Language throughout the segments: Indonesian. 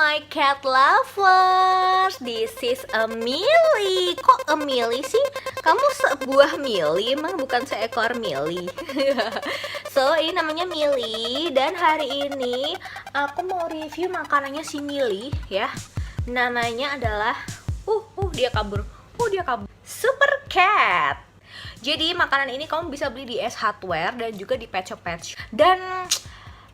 my cat lovers, this is Emily. Kok Emily sih? Kamu sebuah Mili, emang bukan seekor Mili. So, ini namanya Mili. Dan hari ini aku mau review makanannya si Mili ya. Namanya adalah dia kabur. Super Cat. Jadi makanan ini kamu bisa beli di Ace Hardware dan juga di Pet Shop. Dan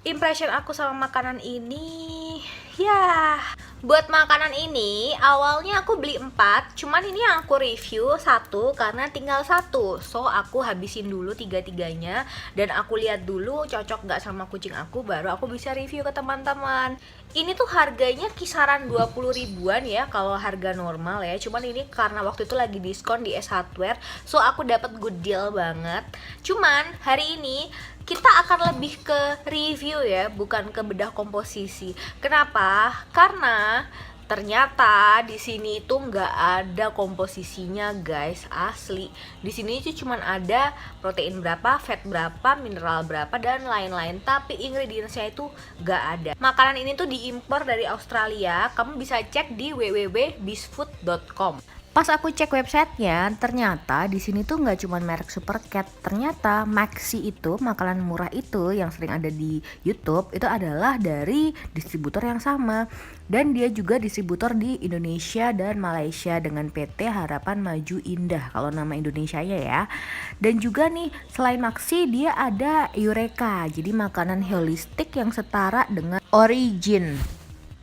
impression aku sama makanan ini, ya, buat makanan ini awalnya aku beli 4, cuman ini yang aku review 1 karena tinggal 1. So aku habisin dulu 3-tiganya dan aku lihat dulu cocok nggak sama kucing aku, baru aku bisa review ke teman-teman. Ini tuh harganya kisaran 20 ribuan ya kalau harga normal ya. Cuman ini karena waktu itu lagi diskon di Ace Hardware, so aku dapat good deal banget. Cuman hari ini kita akan lebih ke review ya, bukan ke bedah komposisi. Kenapa? Karena ternyata di sini itu nggak ada komposisinya guys, asli. Di sini itu cuman ada protein berapa, fat berapa, mineral berapa dan lain-lain. Tapi ingredientsnya itu nggak ada. Makanan ini tuh diimpor dari Australia. Kamu bisa cek di www.beastfood.com. Pas aku cek websitenya, ternyata di sini tuh nggak cuma merek Super Cat. Ternyata Maxi itu, makanan murah itu yang sering ada di YouTube, itu adalah dari distributor yang sama. Dan dia juga distributor di Indonesia dan Malaysia dengan PT Harapan Maju Indah kalau nama Indonesianya ya. Dan juga nih, selain Maxi dia ada Eureka, jadi makanan holistik yang setara dengan Origin.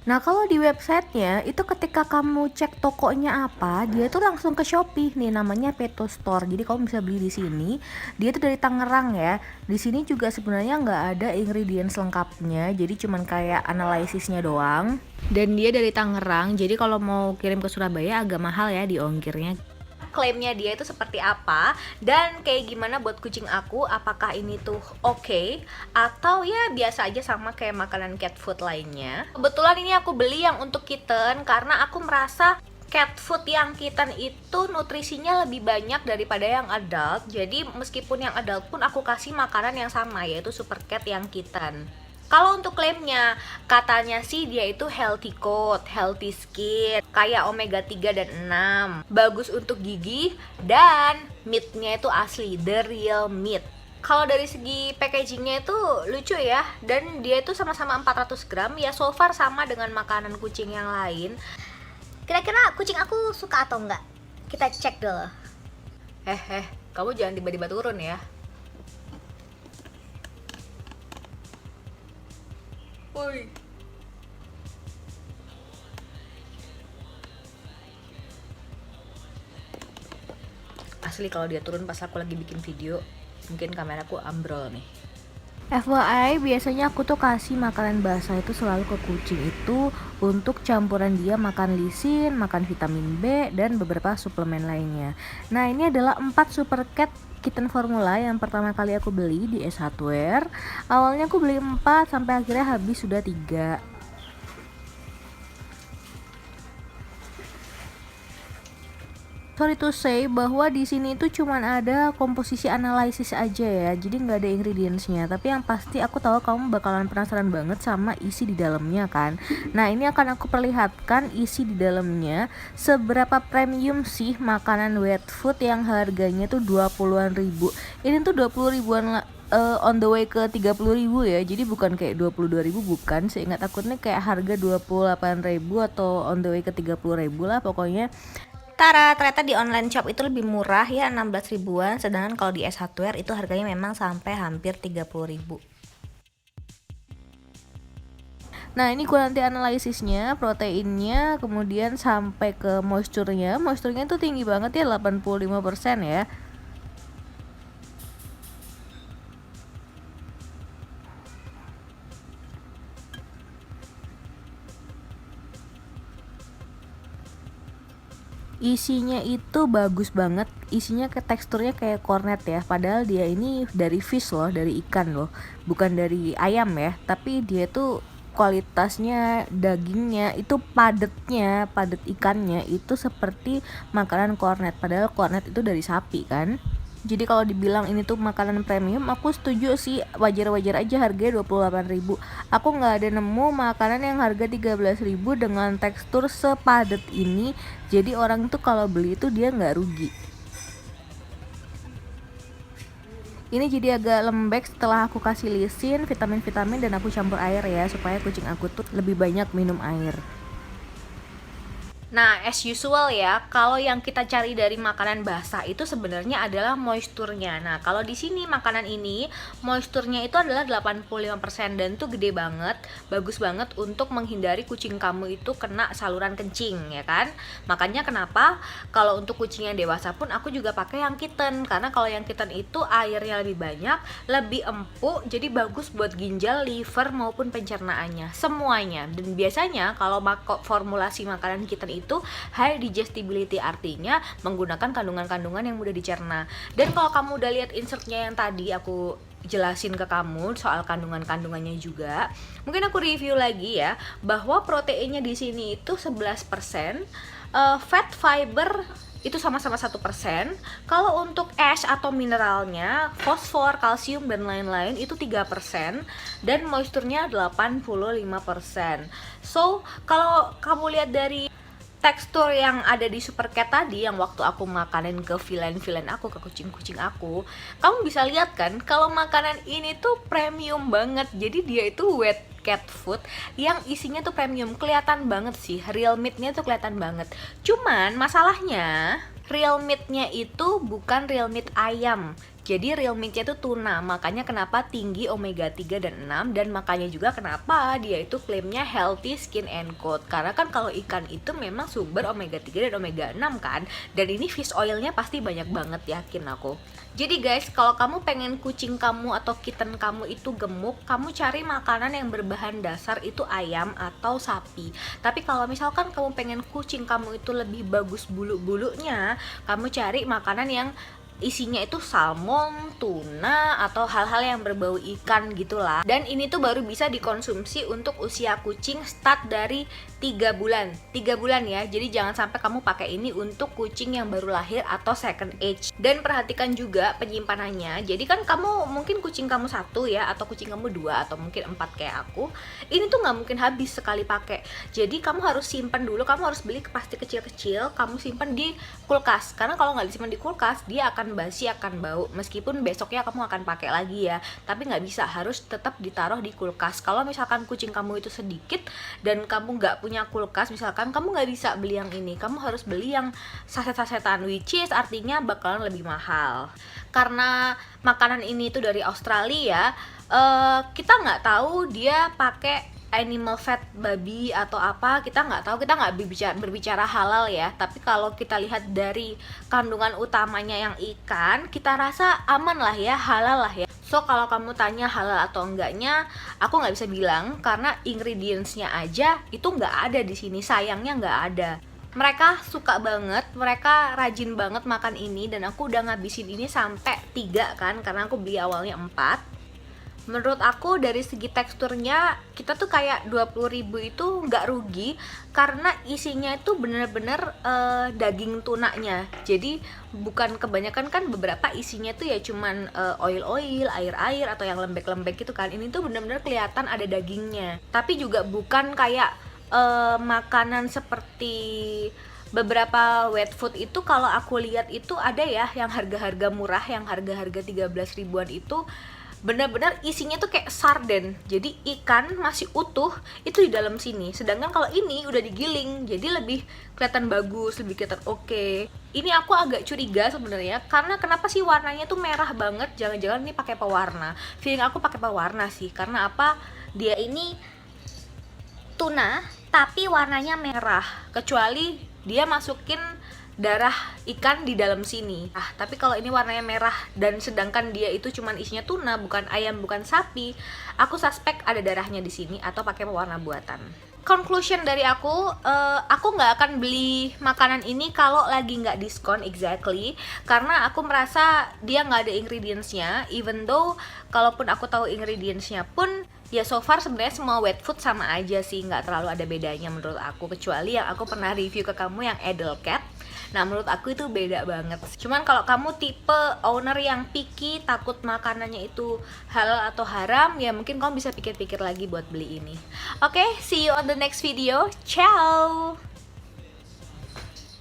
Nah kalau di websitenya itu ketika kamu cek tokonya apa, dia tuh langsung ke Shopee nih, namanya Peto Store. Jadi kamu bisa beli di sini. Dia tuh dari Tangerang ya. Di sini juga sebenarnya nggak ada ingredients lengkapnya, jadi cuman kayak analisisnya doang. Dan dia dari Tangerang, jadi kalau mau kirim ke Surabaya agak mahal ya di ongkirnya. Klaimnya dia itu seperti apa dan kayak gimana buat kucing aku, apakah ini tuh oke atau ya biasa aja sama kayak makanan cat food lainnya. Kebetulan ini aku beli yang untuk kitten karena aku merasa cat food yang kitten itu nutrisinya lebih banyak daripada yang adult. Jadi meskipun yang adult pun aku kasih makanan yang sama, yaitu Super Cat yang kitten. Kalau untuk klaimnya, katanya sih dia itu healthy coat, healthy skin, kayak omega 3 dan 6, bagus untuk gigi, dan meatnya itu asli, the real meat. Kalau dari segi packagingnya itu lucu ya, dan dia itu sama-sama 400 gram, ya so far sama dengan makanan kucing yang lain. Kira-kira kucing aku suka atau enggak? Kita cek dulu. Kamu jangan tiba-tiba turun ya. Woi. Asli kalau dia turun pas aku lagi bikin video, mungkin kameraku ambrol nih. FYI, biasanya aku tuh kasih makanan basah itu selalu ke kucing itu untuk campuran dia makan lisin, makan vitamin B, dan beberapa suplemen lainnya. Nah ini adalah 4 Super Cat kitten formula yang pertama kali aku beli di Ace Hardware. Awalnya aku beli 4 sampai akhirnya habis sudah 3. Sorry to say bahwa di sini itu cuman ada komposisi analisis aja ya, jadi nggak ada ingredientsnya. Tapi yang pasti aku tahu kamu bakalan penasaran banget sama isi di dalamnya kan. Nah ini akan aku perlihatkan isi di dalamnya, seberapa premium sih makanan wet food yang harganya tuh 20-an ribu. Ini tuh 20 ribuan on the way ke 30 ribu ya, jadi bukan kayak 22 ribu, bukan. Seingat aku nih kayak harga 28 ribu atau on the way ke 30 ribu lah pokoknya. Ternyata di online shop itu lebih murah ya, 16 ribuan, sedangkan kalau di Ace Hardware itu harganya memang sampai hampir 30 ribu. Nah ini gue nanti analisisnya, proteinnya, kemudian sampai ke moisturnya tuh tinggi banget ya, 85% ya. Isinya itu bagus banget, isinya ke teksturnya kayak cornet ya, padahal dia ini dari fish loh, dari ikan loh, bukan dari ayam ya. Tapi dia tuh kualitasnya, dagingnya itu padet ikannya itu seperti makanan cornet, padahal cornet itu dari sapi kan. Jadi kalau dibilang ini tuh makanan premium, aku setuju sih, wajar-wajar aja harganya 28.000. Aku nggak ada nemu makanan yang harga 13.000 dengan tekstur sepadat ini. Jadi orang tuh kalau beli itu dia nggak rugi. Ini jadi agak lembek setelah aku kasih lisin, vitamin-vitamin, dan aku campur air ya, supaya kucing aku tuh lebih banyak minum air. Nah, as usual ya, kalau yang kita cari dari makanan basah itu sebenarnya adalah moisturnya. Nah, kalau di sini makanan ini, moisturnya itu adalah 85% dan itu gede banget, bagus banget untuk menghindari kucing kamu itu kena saluran kencing, ya kan? Makanya kenapa kalau untuk kucing yang dewasa pun aku juga pakai yang kitten, karena kalau yang kitten itu airnya lebih banyak, lebih empuk, jadi bagus buat ginjal, liver maupun pencernaannya, semuanya. Dan biasanya kalau formulasi makanan kitten itu high digestibility, artinya menggunakan kandungan-kandungan yang mudah dicerna. Dan kalau kamu udah lihat insertnya yang tadi aku jelasin ke kamu soal kandungan-kandungannya juga, mungkin aku review lagi ya, bahwa proteinnya di sini itu 11%, fat fiber itu sama-sama 1%. Kalau untuk ash atau mineralnya, fosfor, kalsium dan lain-lain itu 3% dan moisturnya 85%. So, kalau kamu lihat dari tekstur yang ada di Supercat tadi, yang waktu aku makanin ke villain aku, ke kucing-kucing aku, kamu bisa lihat kan kalau makanan ini tuh premium banget. Jadi dia itu wet cat food yang isinya tuh premium, kelihatan banget sih, real meatnya tuh kelihatan banget. Cuman masalahnya real meatnya itu bukan real meat ayam, jadi real meatnya itu tuna, makanya kenapa tinggi omega 3 dan 6, dan makanya juga kenapa dia itu klaimnya healthy skin and coat, karena kan kalau ikan itu memang sumber omega 3 dan omega 6 kan, dan ini fish oilnya pasti banyak banget, yakin aku. Jadi guys, kalau kamu pengen kucing kamu atau kitten kamu itu gemuk, kamu cari makanan yang berbahan dasar itu ayam atau sapi. Tapi kalau misalkan kamu pengen kucing kamu itu lebih bagus bulu-bulunya, kamu cari makanan yang isinya itu salmon, tuna, atau hal-hal yang berbau ikan gitulah. Dan ini tuh baru bisa dikonsumsi untuk usia kucing start dari 3 bulan 3 bulan ya, jadi jangan sampai kamu pakai ini untuk kucing yang baru lahir atau second age. Dan perhatikan juga penyimpanannya, jadi kan kamu mungkin kucing kamu 1 ya, atau kucing kamu 2, atau mungkin 4 kayak aku, ini tuh nggak mungkin habis sekali pakai. Jadi kamu harus simpan dulu, kamu harus beli plastik kecil-kecil, kamu simpan di kulkas, karena kalau nggak disimpan di kulkas dia akan basi, akan bau, meskipun besoknya kamu akan pakai lagi ya, tapi nggak bisa, harus tetap ditaruh di kulkas. Kalau misalkan kucing kamu itu sedikit dan kamu nggak punya kulkas, misalkan kamu nggak bisa beli yang ini, kamu harus beli yang saset-sasetan, which is artinya bakalan lebih mahal. Karena makanan ini tuh dari Australia, kita nggak tahu dia pakai animal fat babi atau apa, kita nggak tahu, kita nggak berbicara halal ya, tapi kalau kita lihat dari kandungan utamanya yang ikan, kita rasa aman lah ya, halal lah ya. So kalau kamu tanya halal atau enggaknya, aku nggak bisa bilang karena ingredientsnya aja itu nggak ada di sini, sayangnya nggak ada. Mereka suka banget, mereka rajin banget makan ini, dan aku udah ngabisin ini sampai 3 kan, karena aku beli awalnya 4. Menurut aku dari segi teksturnya, kita tuh kayak 20.000 itu nggak rugi, karena isinya itu bener-bener daging tunanya. Jadi bukan, kebanyakan kan beberapa isinya tuh ya cuman oil-oil, air-air, atau yang lembek-lembek gitu kan. Ini tuh bener-bener kelihatan ada dagingnya. Tapi juga bukan kayak makanan seperti beberapa wet food itu. Kalau aku lihat itu ada ya yang harga-harga murah, yang harga-harga 13 ribuan itu benar-benar isinya tuh kayak sarden, jadi ikan masih utuh itu di dalam sini. Sedangkan kalau ini udah digiling, jadi lebih kelihatan bagus, lebih kelihatan oke. Ini aku agak curiga sebenarnya, karena kenapa sih warnanya tuh merah banget? Jangan-jangan ini pakai pewarna. Feeling aku pakai pewarna sih, karena apa? Dia ini tuna tapi warnanya merah, kecuali dia masukin darah ikan di dalam sini. Tapi kalau ini warnanya merah dan sedangkan dia itu cuman isinya tuna, bukan ayam, bukan sapi, aku suspek ada darahnya di sini atau pakai pewarna buatan. Conclusion dari aku nggak akan beli makanan ini kalau lagi nggak diskon, exactly, karena aku merasa dia nggak ada ingredientsnya. Even though kalaupun aku tahu ingredientsnya pun, ya so far sebenarnya semua wet food sama aja sih, nggak terlalu ada bedanya menurut aku, kecuali yang aku pernah review ke kamu yang Edelcat. Nah menurut aku itu beda banget. Cuman kalau kamu tipe owner yang picky, takut makanannya itu halal atau haram, ya mungkin kamu bisa pikir-pikir lagi buat beli ini. Oke, see you on the next video. Ciao.